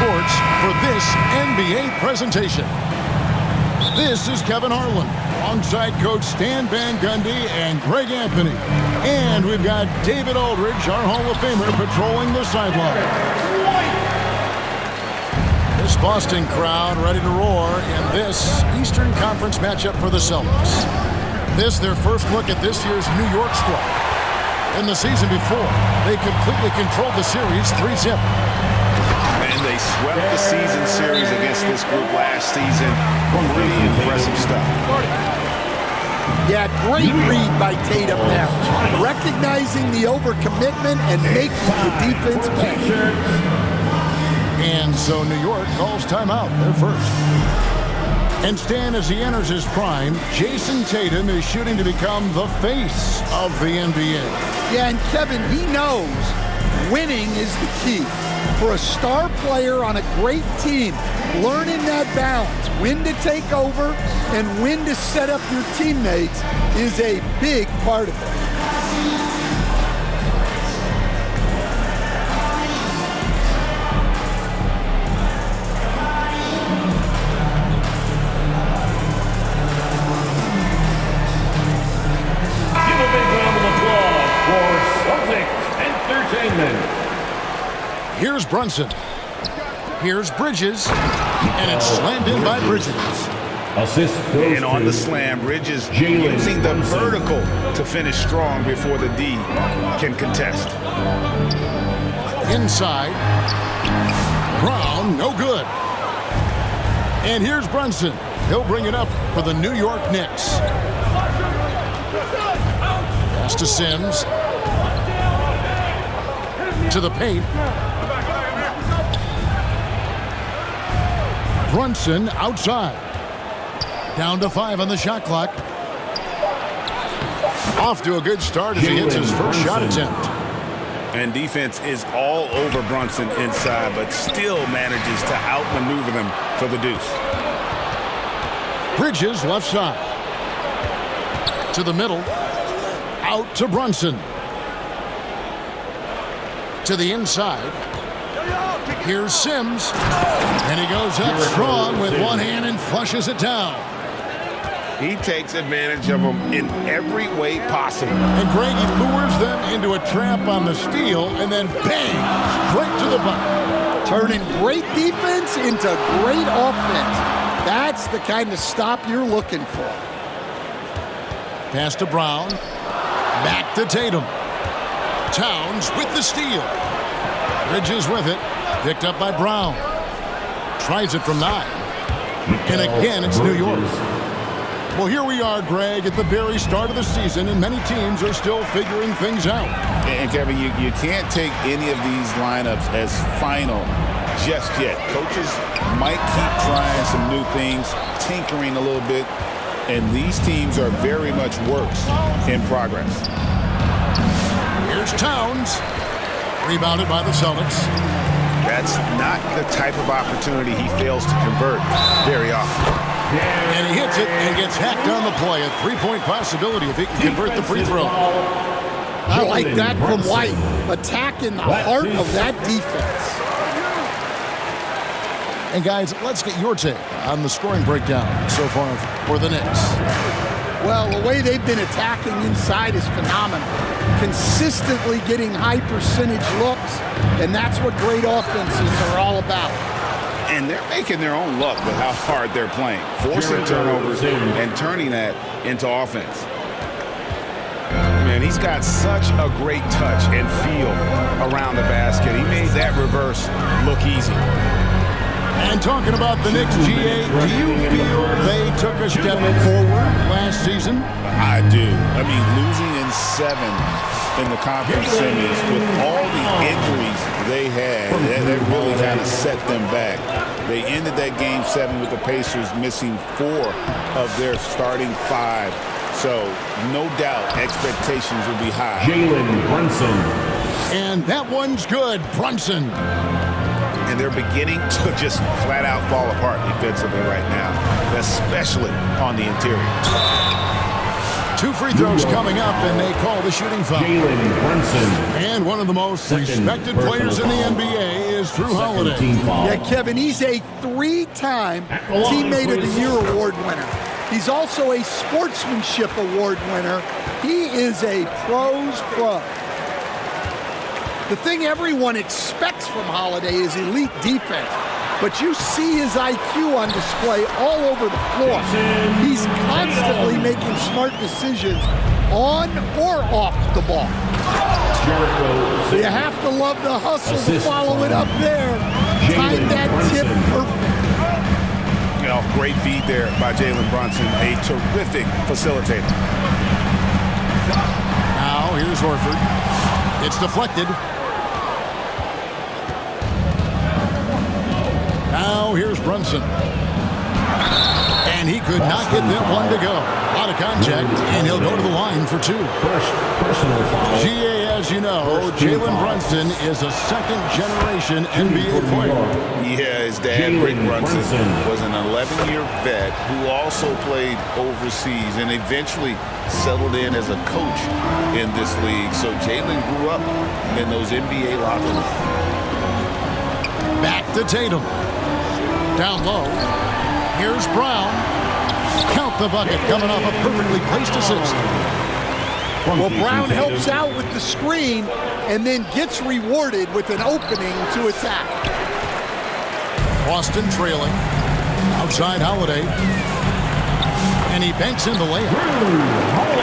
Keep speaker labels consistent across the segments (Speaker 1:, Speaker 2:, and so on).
Speaker 1: Sports for this NBA presentation. This is Kevin Harlan, alongside Coach Stan Van Gundy and Greg Anthony. And we've got David Aldridge, our Hall of Famer, patrolling the sideline. This Boston crowd ready to roar in this Eastern Conference matchup for the Celtics. This their first look at this year's New York squad. In the season before, they completely controlled the series 3-0.
Speaker 2: And they swept the season series against this group last season. Really impressive stuff.
Speaker 3: Yeah, great read by Tatum there. Recognizing the overcommitment and making the defense pay.
Speaker 1: And so New York calls timeout. They're first. And Stan, as he enters his prime, Jason Tatum is shooting to become the face of the NBA.
Speaker 3: Yeah, and Kevin, he knows winning is the key. For a star player on a great team, learning that balance, when to take over and when to set up your teammates, is a big part of it.
Speaker 4: Give a big round of applause for Celtics Entertainment.
Speaker 1: Here's Brunson. Here's Bridges. And it's slammed in by Bridges.
Speaker 4: Assist goes
Speaker 2: And on the
Speaker 4: to
Speaker 2: slam, Bridges
Speaker 4: Jalen
Speaker 2: using the
Speaker 4: Brunson.
Speaker 2: vertical to finish strong before the D can contest.
Speaker 1: Inside. Brown, no good. And here's Brunson. He'll bring it up for the New York Knicks. Pass to Sims. To the paint. Brunson outside. Down to 5 on the shot clock. Off to a good start as he hits his first shot attempt.
Speaker 2: And defense is all over Brunson inside, but still manages to outmaneuver them for the deuce.
Speaker 1: Bridges left side. To the middle. Out to Brunson. To the inside. Here's Sims. And he goes up strong with one hand and flushes it down.
Speaker 2: He takes advantage of them in every way possible.
Speaker 1: And Greg, he lures them into a trap on the steal and then bang, straight to the bucket.
Speaker 3: Turning great defense into great offense. That's the kind of stop you're looking for.
Speaker 1: Pass to Brown. Back to Tatum. Towns with the steal. Bridges with it. Picked up by Brown. Tries it from 9. And again, it's New York. Well, here we are, Greg, at the very start of the season, and many teams are still figuring things out.
Speaker 2: And Kevin, you can't take any of these lineups as final just yet. Coaches might keep trying some new things, tinkering a little bit, and these teams are very much works in progress.
Speaker 1: Here's Towns. Rebounded by the Celtics.
Speaker 2: That's not the type of opportunity he fails to convert very often.
Speaker 1: And he hits it and gets hacked on the play. A three-point possibility if he can convert the free throw.
Speaker 3: I like that from White. Attacking the heart of that defense.
Speaker 1: And guys, let's get your take on the scoring breakdown so far for the Knicks.
Speaker 3: Well, the way they've been attacking inside is phenomenal. Consistently getting high percentage looks, and that's what great offenses are all about.
Speaker 2: And they're making their own luck with how hard they're playing, forcing turnovers and turning that into offense. Man, he's got such a great touch and feel around the basket. He made that reverse look easy.
Speaker 1: And talking about the Knicks, GA, do you feel they took a step forward last season?
Speaker 2: I do. I mean, losing in 7 in the conference semis with all the injuries they had, that really kind of set them back. They ended that game 7 with the Pacers missing 4 of their starting 5. So, no doubt, expectations will be high.
Speaker 4: Jalen Brunson.
Speaker 1: And that one's good, Brunson.
Speaker 2: And they're beginning to just flat out fall apart defensively right now, especially on the interior.
Speaker 1: 2 free throws coming up, and they call the shooting foul.
Speaker 4: Jalen Brunson.
Speaker 1: And one of the most respected players in the NBA is Drew Holiday.
Speaker 3: Yeah, Kevin, he's a 3-time Teammate of the Year award winner. He's also a Sportsmanship Award winner. He is a pro's pro. The thing everyone expects from Holiday is elite defense, but you see his IQ on display all over the floor. He's constantly making smart decisions on or off the ball. You have to love the hustle to follow it up there. Time that tip perfect.
Speaker 2: You know, great feed there by Jalen Brunson, a terrific facilitator.
Speaker 1: Now here's Horford. It's deflected. Now here's Brunson. And he could not get that one to go. A lot of contact, and he'll go to the line for 2.
Speaker 4: Personal foul.
Speaker 1: GA, as you know, Jalen Brunson is a second-generation NBA player.
Speaker 2: Yeah, his dad, Rick Brunson, was an 11-year vet who also played overseas and eventually settled in as a coach in this league. So Jalen grew up in those NBA locker rooms.
Speaker 1: Back to Tatum. Down low. Here's Brown. Count the bucket, coming off a perfectly placed assist.
Speaker 3: Well, Brown helps out with the screen and then gets rewarded with an opening to attack.
Speaker 1: Boston trailing. Outside Holiday. And he banks in the layup.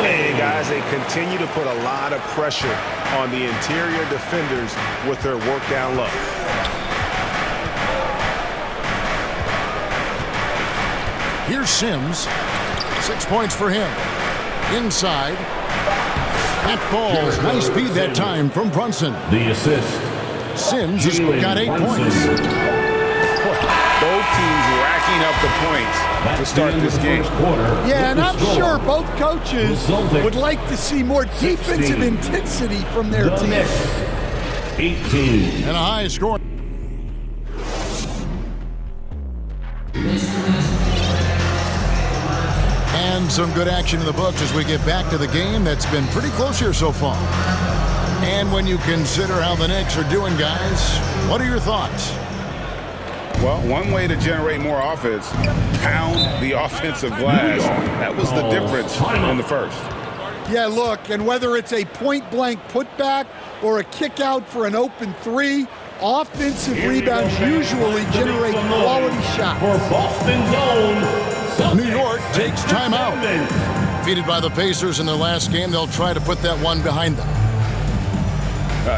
Speaker 5: Hey, guys, they continue to put a lot of pressure on the interior defenders with their work down low.
Speaker 1: Here's Sims. 6 points for him. Inside. That falls. Nice speed that time from Brunson.
Speaker 4: The assist.
Speaker 1: Sims has got 8 points.
Speaker 2: Both teams racking up the points to start this game.
Speaker 3: Yeah, and I'm sure both coaches would like to see more defensive intensity from their team.
Speaker 4: 18.
Speaker 1: And a high score. And some good action in the books as we get back to the game that's been pretty close here so far. And when you consider how the Knicks are doing, guys, what are your thoughts?
Speaker 2: Well, one way to generate more offense, pound the offensive glass. That was the difference in the first.
Speaker 3: Yeah, look, and whether it's a point-blank putback or a kick out for an open 3, offensive rebounds usually generate quality shots.
Speaker 4: For Boston zone.
Speaker 1: New York takes timeout. Defeated by the Pacers in their last game, they'll try to put that one behind them.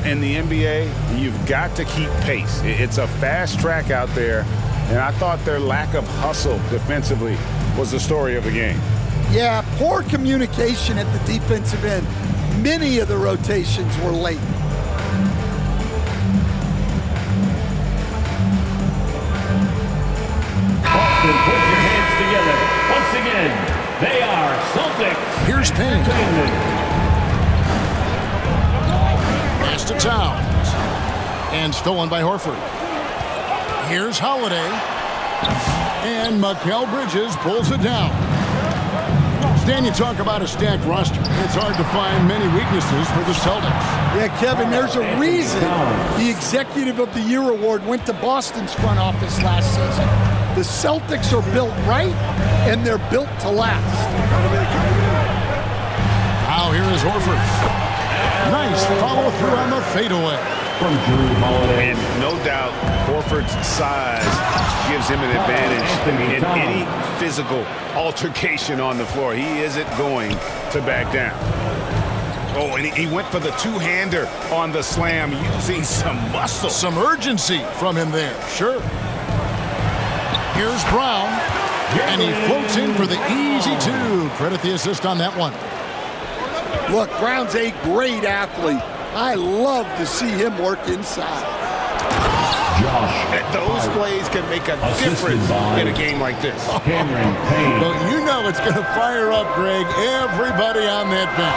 Speaker 2: In the NBA, you've got to keep pace. It's a fast track out there, and I thought their lack of hustle defensively was the story of the game.
Speaker 3: Yeah, poor communication at the defensive end. Many of the rotations were late.
Speaker 4: Boston, put your hands together. Once again, they are Celtics.
Speaker 1: Here's Payne. Pass to Towns. And stolen by Horford. Here's Holiday. And Mikal Bridges pulls it down. Stan, you talk about a stacked roster. It's hard to find many weaknesses for the Celtics.
Speaker 3: Yeah, Kevin, there's a reason the Executive of the Year award went to Boston's front office last season. The Celtics are built right, and they're built to last.
Speaker 1: Now here is Horford. Nice follow through on the fadeaway.
Speaker 4: From Drew Holiday.
Speaker 2: And no doubt, Horford's size gives him an advantage in any physical altercation on the floor. He isn't going to back down. Oh, and he went for the two-hander on the slam, using some muscle.
Speaker 1: Some urgency from him there, sure. Here's Brown, and he floats in for the easy 2. Credit the assist on that one.
Speaker 3: Look, Brown's a great athlete. I love to see him work inside.
Speaker 2: Those plays can make a difference in a game like this.
Speaker 4: Cameron Payne.
Speaker 1: Well, you know it's going to fire up, Greg, everybody on that bench.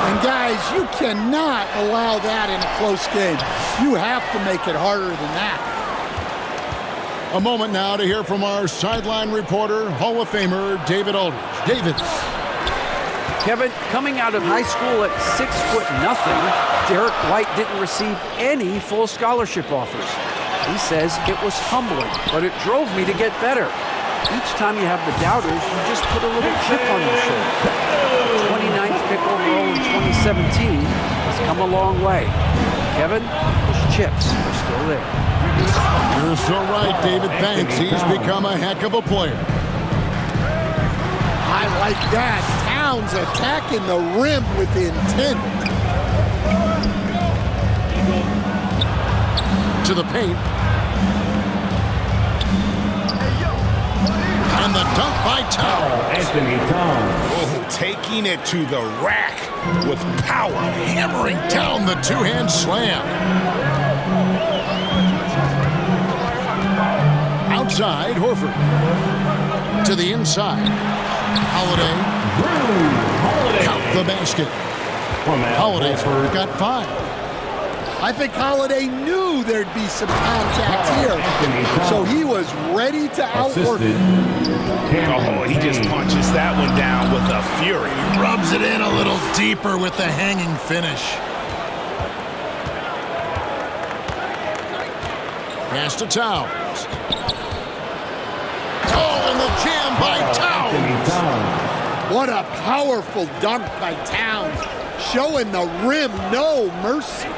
Speaker 3: And guys, you cannot allow that in a close game. You have to make it harder than that.
Speaker 1: A moment now to hear from our sideline reporter, Hall of Famer David Aldridge. David.
Speaker 6: Kevin, coming out of high school at 6'0", Derek White didn't receive any full scholarship offers. He says it was humbling, but it drove me to get better. Each time you have the doubters, you just put a little chip on your shoulder. 29th pick overall in 2017 has come a long way. Kevin, those chips are still there.
Speaker 1: You're so right, David. Thanks. He's become a heck of a player.
Speaker 3: I like that. Towns attacking the rim with intent.
Speaker 1: To the paint. And the dunk by Towns.
Speaker 4: Anthony Towns.
Speaker 2: Oh, taking it to the rack with power.
Speaker 1: Hammering down the two-hand slam. Outside, Horford. To the inside. Holiday. Count the basket. Holiday's got 5.
Speaker 3: I think Holiday knew there'd be some contact here, so he was ready to outwork it.
Speaker 2: Oh, he just punches that one down with a fury.
Speaker 1: Rubs it in a little deeper with the hanging finish. Pass to Towns. Oh, and the jam by Towns.
Speaker 3: What a powerful dunk by Towns, showing the rim no mercy.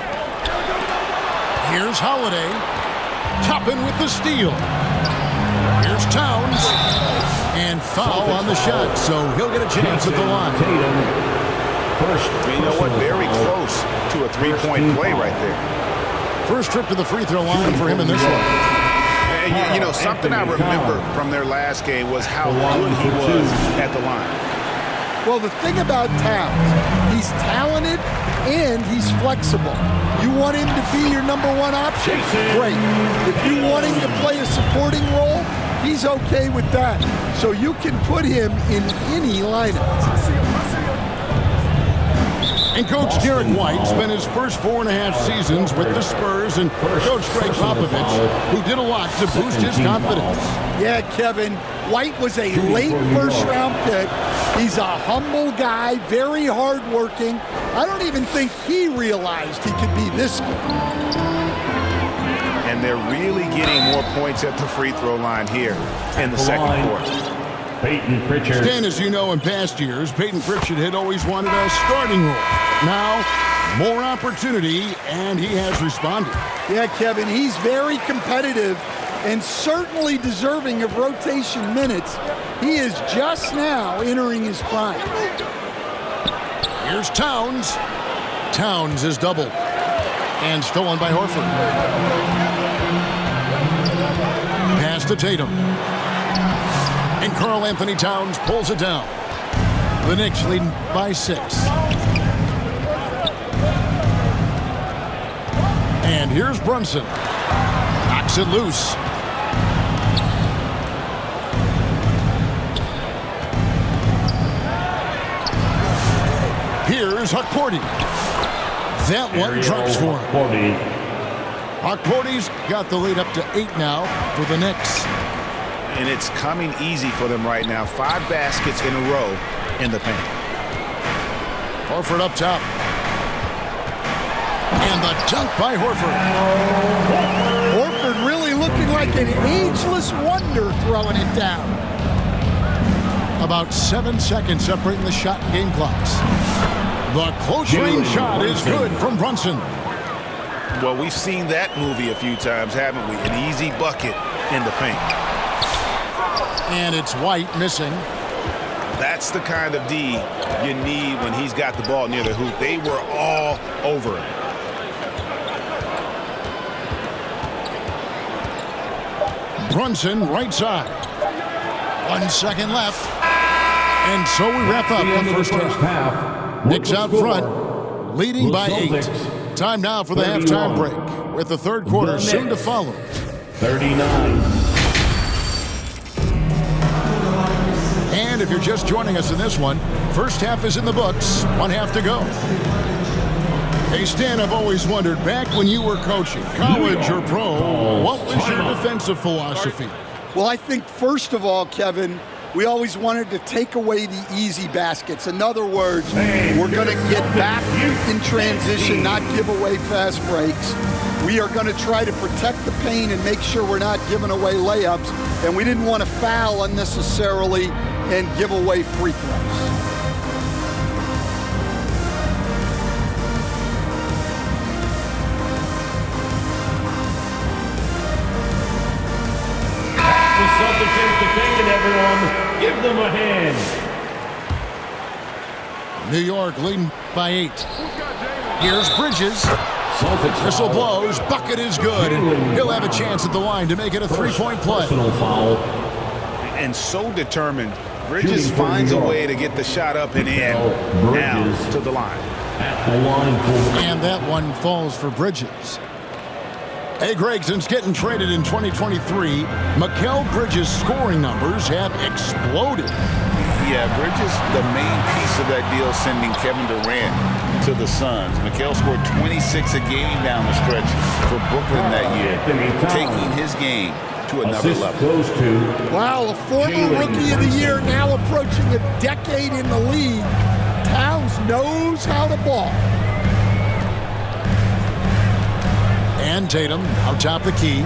Speaker 1: Here's Holiday. Toppin with the steal. Here's Towns. And foul on the shot, so he'll get a chance at the line.
Speaker 2: You know what? Very close to a three-point play right there.
Speaker 1: First trip to the free throw line for him in this one.
Speaker 2: And you know, something I remember from their last game was how good he was at the line.
Speaker 3: Well, the thing about Towns, he's talented and he's flexible. You want him to be your #1 option? Great. If you want him to play a supporting role, he's okay with that. So you can put him in any lineup.
Speaker 1: And Coach Derek White spent his first 4.5 seasons with the Spurs and Coach Greg Popovich, who did a lot to boost his confidence.
Speaker 3: Yeah, Kevin, White was a late first-round pick. He's a humble guy, very hardworking. I don't even think he realized he could be this good.
Speaker 2: And they're really getting more points at the free throw line here in the second quarter.
Speaker 4: Peyton Pritchard.
Speaker 1: Stan, as you know, in past years, Peyton Pritchard had always wanted a starting role. Now, more opportunity, and he has responded.
Speaker 3: Yeah, Kevin, he's very competitive and certainly deserving of rotation minutes. He is just now entering his prime.
Speaker 1: Here's Towns. Towns is doubled. And stolen by Horford. Pass to Tatum. And Karl Anthony Towns pulls it down. The Knicks leading by 6. And here's Brunson. Knocks it loose. Here's Hukporti. That one drops for him. Hukporti's got the lead up to 8 now for the Knicks.
Speaker 2: And it's coming easy for them right now. 5 baskets in a row in the paint.
Speaker 1: Horford up top. And the dunk by Horford.
Speaker 3: Horford really looking like an ageless wonder throwing it down.
Speaker 1: About 7 seconds separating the shot and game clocks. The close-range shot is good from Brunson.
Speaker 2: Well, we've seen that movie a few times, haven't we? An easy bucket in the paint.
Speaker 1: And it's White missing.
Speaker 2: That's the kind of D you need when he's got the ball near the hoop. They were all over him.
Speaker 1: Brunson, right side. 1 second left. And so we wrap up the first half. Knicks out front, leading by 8. Time now for the halftime break, with the third quarter soon to follow.
Speaker 4: 39.
Speaker 1: And if you're just joining us in this one, first half is in the books, 1 half to go. Hey, Stan, I've always wondered, back when you were coaching, college or pro, what was your defensive philosophy?
Speaker 3: Well, I think, first of all, Kevin, We always wanted to take away the easy baskets. In other words, we're going to get back in transition, not give away fast breaks. We are going to try to protect the paint and make sure we're not giving away layups. And we didn't want to foul unnecessarily and give away free throws.
Speaker 4: Celtics entertainment, everyone. Give them a hand.
Speaker 1: New York leading by 8. Here's Bridges.
Speaker 4: Celtics
Speaker 1: Whistle
Speaker 4: foul.
Speaker 1: blows. Bucket is good. And he'll have a chance at the line to make it a three-point play.
Speaker 4: Personal foul.
Speaker 2: And so determined, Bridges finds a way to get the shot up and in. Now to the line.
Speaker 4: At the line for
Speaker 1: And that one falls for Bridges. Hey, Greg, since getting traded in 2023, Mikal Bridges' scoring numbers have exploded.
Speaker 2: Yeah, Bridges, the main piece of that deal, sending Kevin Durant to the Suns. Mikal scored 26 a game down the stretch for Brooklyn that year, taking his game to another
Speaker 4: assist
Speaker 2: level.
Speaker 4: goes to
Speaker 3: Wow, a former Rookie of the Year now approaching a decade in the league. Towns knows how to ball.
Speaker 1: And Tatum out top the key.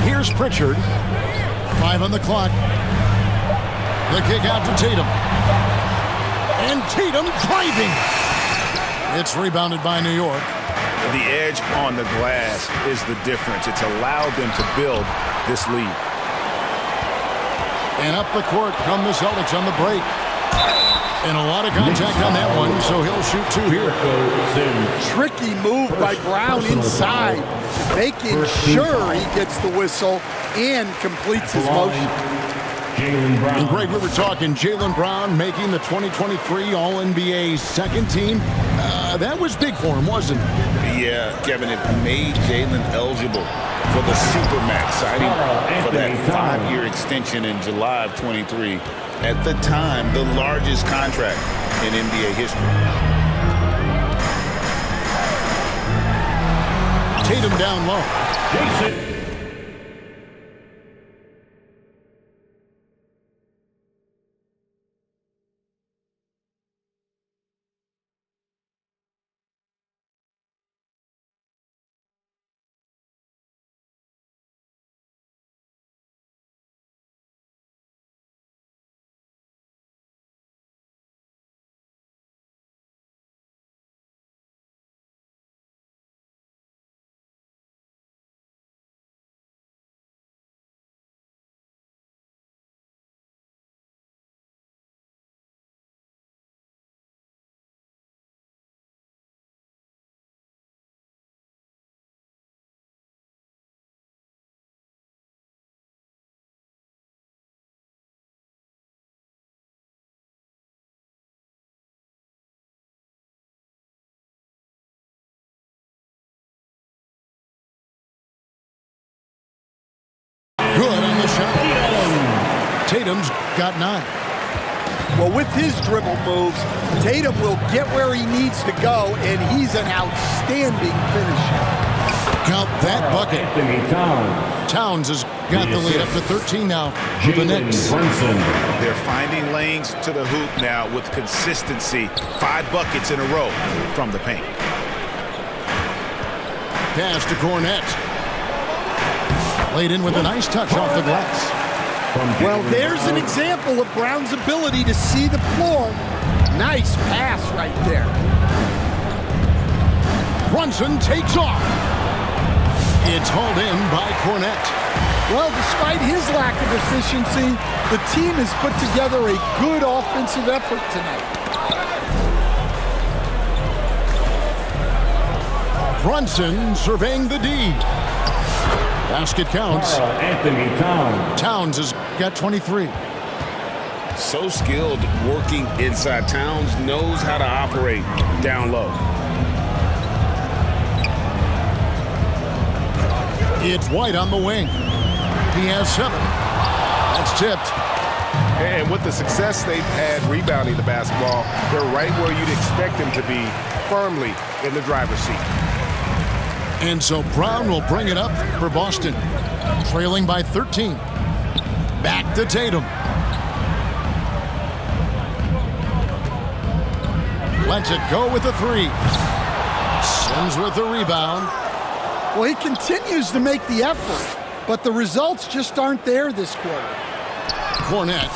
Speaker 1: Here's Pritchard. 5 on the clock. The kick out to Tatum. And Tatum driving. It's rebounded by New York.
Speaker 5: The edge on the glass is the difference. It's allowed them to build this lead.
Speaker 1: And up the court come the Celtics on the break. And a lot of contact on that one, so he'll shoot 2 here.
Speaker 3: Tricky move by Brown inside, making sure he gets the whistle and completes his motion.
Speaker 4: Jaylen Brown.
Speaker 1: And Greg, we were talking Jaylen Brown making the 2023 All-NBA second team. That was big for him, wasn't it?
Speaker 2: Yeah, Kevin, it made Jaylen eligible for the Supermax, signing for that 5-year extension in July of 23. At the time, the largest contract in NBA history.
Speaker 1: Tatum down low.
Speaker 4: Jason.
Speaker 1: Good on the shot. Tatum's got 9.
Speaker 3: Well, with his dribble moves, Tatum will get where he needs to go, and he's an outstanding finisher.
Speaker 1: Count that bucket.
Speaker 4: Anthony Towns.
Speaker 1: Towns has got the lead up to 13 now for the Knicks.
Speaker 4: Brunson.
Speaker 5: They're finding lanes to the hoop now with consistency. 5 buckets in a row from the paint.
Speaker 1: Pass to Cornette. Laid in with a nice touch off the glass.
Speaker 3: Well, there's an example of Brown's ability to see the floor. Nice pass right there.
Speaker 1: Brunson takes off. It's hauled in by Cornette.
Speaker 3: Well, despite his lack of efficiency, the team has put together a good offensive effort tonight.
Speaker 1: Brunson surveying the D. Basket counts.
Speaker 4: Anthony Towns.
Speaker 1: Towns has got 23.
Speaker 2: So skilled working inside. Towns knows how to operate down low.
Speaker 1: It's White on the wing. He has 7. That's tipped.
Speaker 5: And with the success they've had rebounding the basketball, they're right where you'd expect them to be, firmly in the driver's seat.
Speaker 1: And so Brown will bring it up for Boston. Trailing by 13. Back to Tatum. Lets it go with a three. Sims with the rebound.
Speaker 3: Well, he continues to make the effort, but the results just aren't there this quarter.
Speaker 1: Cornette.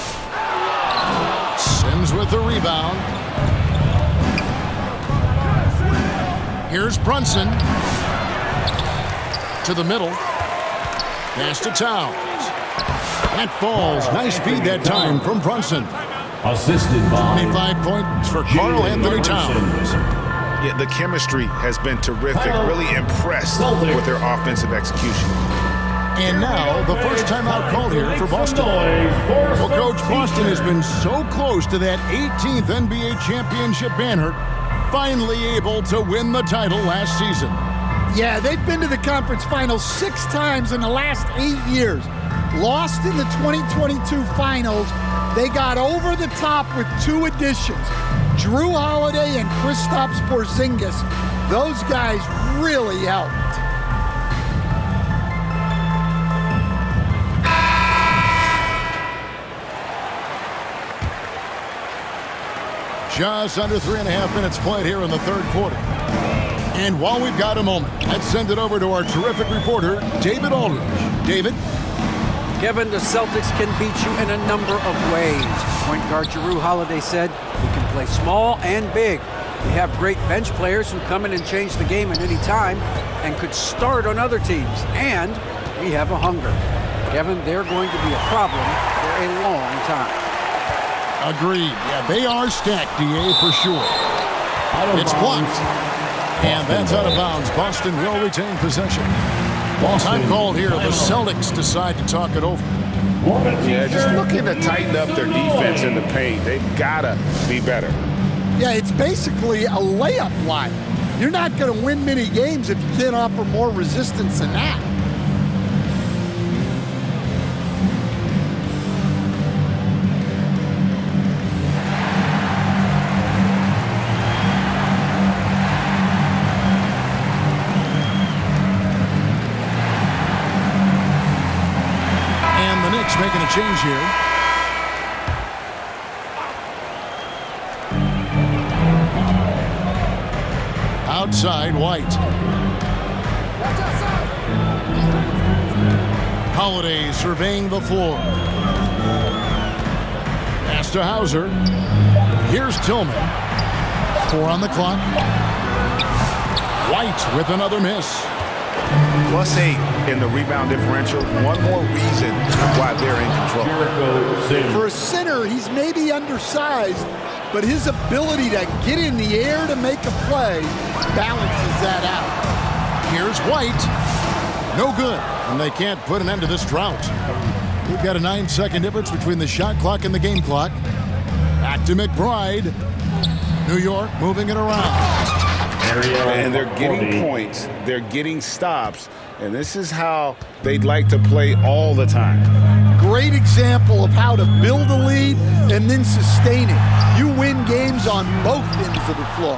Speaker 1: Sims with the rebound. Here's Brunson. To the middle. Pass to Towns. That falls. Nice feed that time from Brunson.
Speaker 4: Assisted by
Speaker 1: 25 points for Karl Anthony Towns.
Speaker 5: Yeah, the chemistry has been terrific. Really impressed with their offensive execution.
Speaker 1: And now, the first timeout called here for Boston. Well, Coach, Boston has been so close to that 18th NBA championship banner, finally able to win the title last season.
Speaker 3: Yeah, they've been to the conference finals 6 times in the last 8 years. Lost in the 2022 finals. They got over the top with 2 additions. Drew Holiday and Kristaps Porzingis. Those guys really helped.
Speaker 1: Just under 3.5 minutes played here in the third quarter. And while we've got a moment, let's send it over to our terrific reporter, David Aldridge. David?
Speaker 6: Kevin, the Celtics can beat you in a number of ways. Point guard Jrue Holiday said, we can play small and big. We have great bench players who come in and change the game at any time and could start on other teams. And we have a hunger. Kevin, they're going to be a problem for a long time.
Speaker 1: Agreed. Yeah, they are stacked, DA, for sure. It's blocked. And that's out of bounds. Boston will retain possession. Time called here. The Celtics decide to talk it over.
Speaker 5: Yeah, just looking to tighten up their defense in the paint. They've got to be better.
Speaker 3: Yeah, it's basically a layup line. You're not going to win many games if you can't offer more resistance than that.
Speaker 1: Making a change here. Outside, White. Holiday surveying the floor. Pass to Hauser. Here's Tillman. 4 on the clock. White with another miss.
Speaker 5: +8 in the rebound differential. One more reason why they're in control.
Speaker 3: For a center, he's maybe undersized, but his ability to get in the air to make a play balances that out.
Speaker 1: Here's White. No good. And they can't put an end to this drought. We've got a 9-second difference between the shot clock and the game clock. Back to McBride. New York moving it around.
Speaker 5: And they're getting points, they're getting stops, and this is how they'd like to play all the time.
Speaker 3: Great example of how to build a lead and then sustain it. You win games on both ends of the floor.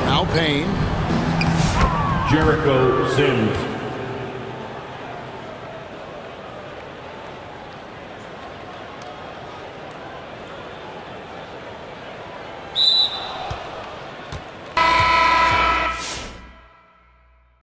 Speaker 1: Now Payne.
Speaker 4: Jericho Sims.